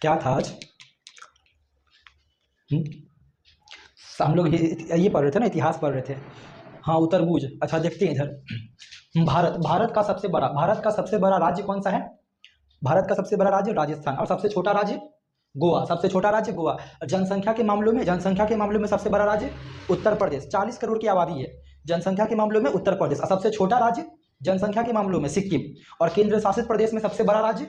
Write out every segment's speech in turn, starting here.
क्या था आज? हम्म? हम लोग ये पढ़ रहे थे ना, इतिहास पढ़ रहे थे। हाँ, उत्तरभुज। अच्छा, देखते हैं इधर। भारत का सबसे बड़ा राज्य कौन सा है? भारत का सबसे बड़ा राज्य राजस्थान, और सबसे छोटा राज्य गोवा। सबसे छोटा राज्य गोवा। जनसंख्या के मामलों में सबसे बड़ा राज्य उत्तर प्रदेश, 40 करोड़ की आबादी है। जनसंख्या के मामलों में उत्तर प्रदेश, और सबसे छोटा राज्य जनसंख्या के मामलों में सिक्किम। और केंद्र शासित प्रदेश में सबसे बड़ा राज्य,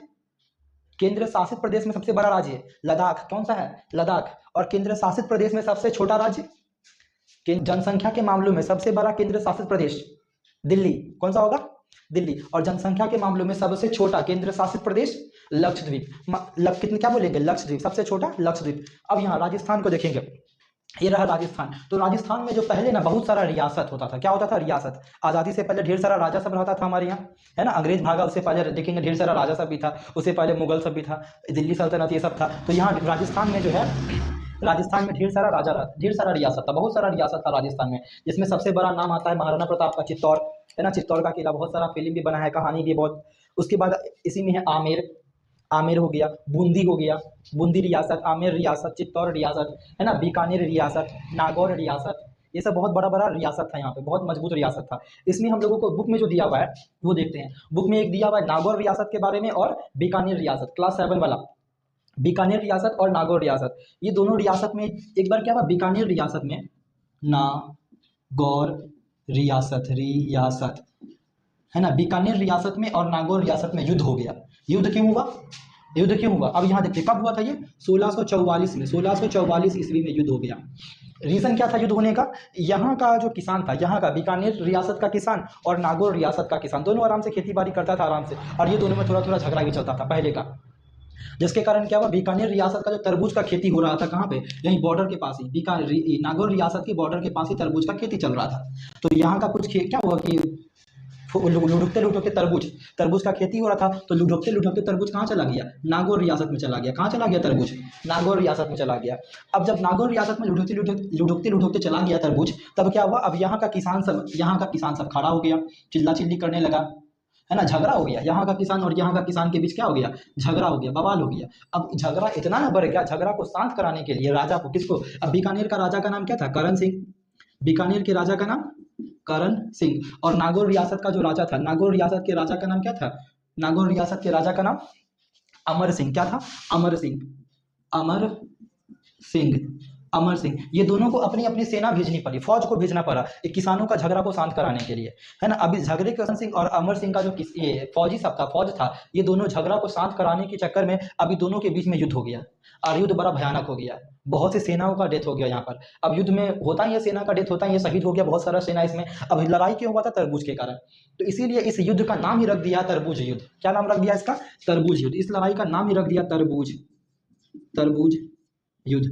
केंद्र शासित प्रदेश में सबसे बड़ा राज्य लद्दाख। कौन सा है? लद्दाख। और केंद्र शासित प्रदेश में सबसे छोटा राज्य, जनसंख्या के मामलों में सबसे बड़ा केंद्र शासित प्रदेश दिल्ली। कौन सा होगा? दिल्ली। और जनसंख्या के मामलों में सबसे छोटा केंद्र शासित प्रदेश लक्षद्वीप। कितने क्या बोलेंगे? लक्षद्वीप, सबसे छोटा लक्षद्वीप। अब यहाँ राजस्थान को देखेंगे। ये रहा राजस्थान। तो राजस्थान में जो पहले ना बहुत सारा रियासत होता था। क्या होता था? रियासत। आज़ादी से पहले ढेर सारा राजा सब रहता था हमारे यहाँ, है ना। अंग्रेज भागा उससे पहले देखेंगे ढेर सारा राजा सब भी था, उससे पहले मुगल सब भी था, दिल्ली सल्तनत ये सब था। तो यहाँ राजस्थान में जो है, राजस्थान में ढेर सारा ढेर सारा रियासत था, बहुत सारा रियासत था राजस्थान में। जिसमें सबसे बड़ा नाम आता है महाराणा प्रताप का चित्तौड़, है ना। चित्तौड़ का किला, बहुत सारा फिल्म भी बना है, कहानी भी बहुत। उसके बाद इसी में है आमेर। आमेर हो गया, बूंदी हो गया, बूंदी रियासत, आमेर रियासत, चित्तौड़ रियासत, है ना, बीकानेर रियासत, नागौर रियासत। ये सब बहुत बड़ा बड़ा रियासत था, यहाँ पे बहुत मजबूत रियासत था। इसमें हम लोगों को बुक में जो दिया हुआ है वो देखते हैं। बुक में एक दिया हुआ है नागौर रियासत के बारे में, और बीकानेर रियासत, क्लास 7 वाला। बीकानेर रियासत और नागौर रियासत, ये दोनों रियासत में एक बार क्या हुआ, बीकानेर रियासत में, नागौर रियासत, है ना, बीकानेर रियासत में और नागौर रियासत में युद्ध हो गया। युद्ध क्यों हुआ? युद्ध क्यों हुआ? अब यहाँ देखिए कब हुआ था ये? 1644 में, 1644 ईस्वी में युद्ध हो गया। रीजन क्या था युद्ध होने का? यहाँ का जो किसान था, यहाँ का बीकानेर रियासत का किसान और नागौर रियासत का किसान, दोनों आराम से खेती बाड़ी करता था आराम से, और ये दोनों में थोड़ा थोड़ा झगड़ा भी चलता था पहले का। जिसके कारण क्या हुआ, बीकानेर रियासत का जो तरबूज का खेती हो रहा था, कहाँ पे? यहीं बॉर्डर के पास ही, बीकानेर नागौर रियासत की बॉर्डर के पास ही तरबूज का खेती चल रहा था। तो यहाँ का कुछ क्या हुआ कि लुढ़कते लुढ़कते तरबूज का खेती हो रहा था, तो लुढ़कते लुढ़कते तरबूज कहाँ चला गया? नागौर रियासत में चला गया। कहाँ चला गया तरबूज? नागौर रियासत में चला गया। अब जब नागौर रियासत में लुढ़कते लुढ़कते चला गया तरबूज, तब क्या हुआ, अब यहाँ का किसान सब खड़ा हो गया, चिल्ला चिल्ली करने लगा, है ना, झगड़ा हो गया। यहाँ का किसान और यहाँ का किसान के बीच क्या हो गया? झगड़ा हो गया, बवाल हो गया। अब झगड़ा इतना ना बढ़ गया, झगड़ा को शांत कराने के लिए राजा को, किसको? अब बीकानेर का राजा का नाम क्या था? करण सिंह। बीकानेर के राजा का नाम करण सिंह। और नागौर रियासत का जो राजा था, नागौर रियासत के राजा का नाम क्या था? नागौर रियासत के राजा का नाम अमर सिंह। क्या था? अमर सिंह। अमर सिंह। अमर सिंह। ये दोनों को अपनी अपनी सेना भेजनी पड़ी, फौज को भेजना पड़ा एक किसानों का झगड़ा को शांत कराने के लिए, है ना। अभी झगड़े के करण सिंह और अमर सिंह का जो ये फौज था, ये दोनों झगड़ा को शांत कराने के चक्कर में अभी दोनों के बीच में युद्ध हो गया, और युद्ध बड़ा भयानक हो गया। बहुत सी सेनाओं का डेथ हो गया यहाँ पर। अब युद्ध में होता ही है, सेना का डेथ होता ही है, शहीद हो गया बहुत सारा सेना इसमें। अब लड़ाई क्यों हुआ था? तरबूज के कारण। तो इसीलिए इस युद्ध का नाम ही रख दिया तरबूज युद्ध। क्या नाम रख दिया इसका? तरबूज युद्ध। इस लड़ाई का नाम ही रख दिया तरबूज युद्ध,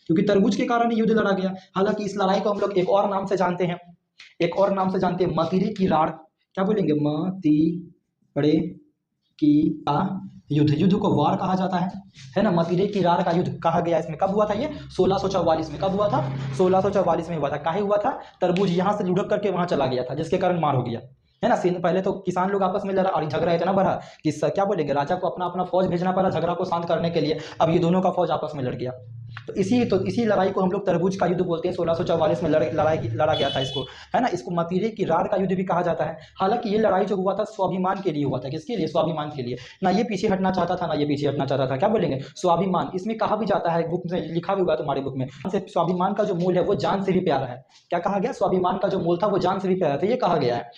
क्योंकि तरबूज के कारण युद्ध लड़ा गया। हालांकि इस लड़ाई को हम लोग एक और नाम से जानते हैं, मतीरे की राड़। क्या बोलेंगे? मतीरे की युद्ध को वार कहा जाता है ना। मतीरे की रार का युद्ध कहा गया। इसमें कब हुआ था ये? 1644 में। कब हुआ था? 1644 में हुआ था। काहे हुआ था? तरबूज यहाँ से लुढ़क करके वहां चला गया था, जिसके कारण मार हो गया, है ना। पहले तो किसान लोग आपस में लड़ा, और झगड़ा इतना बढ़ा कि क्या बोलेंगे, राजा को अपना अपना फौज भेजना पड़ा झगड़ा को शांत करने के लिए। अब ये दोनों का फौज आपस में लड़ गया। तो इसी लड़ाई को हम लोग तरबूज का युद्ध बोलते हैं। 1644 में लड़ा गया था इसको, है ना। इसको मतीरे की रार का युद्ध भी कहा जाता है। हालांकि ये लड़ाई जो हुआ था स्वाभिमान के लिए हुआ था। किसके लिए? स्वाभिमान के लिए। ना ये पीछे हटना चाहता था, ना ये पीछे हटना चाहता था। क्या बोलेंगे? स्वाभिमान। इसमें कहा भी जाता है, बुक में लिखा भी हुआ तुम्हारे बुक में, स्वाभिमान का जो मूल है वो जान से भी प्यारा है। क्या कहा गया? स्वाभिमान का जो मूल था वो जान से भी प्यारा था, ये कहा गया है।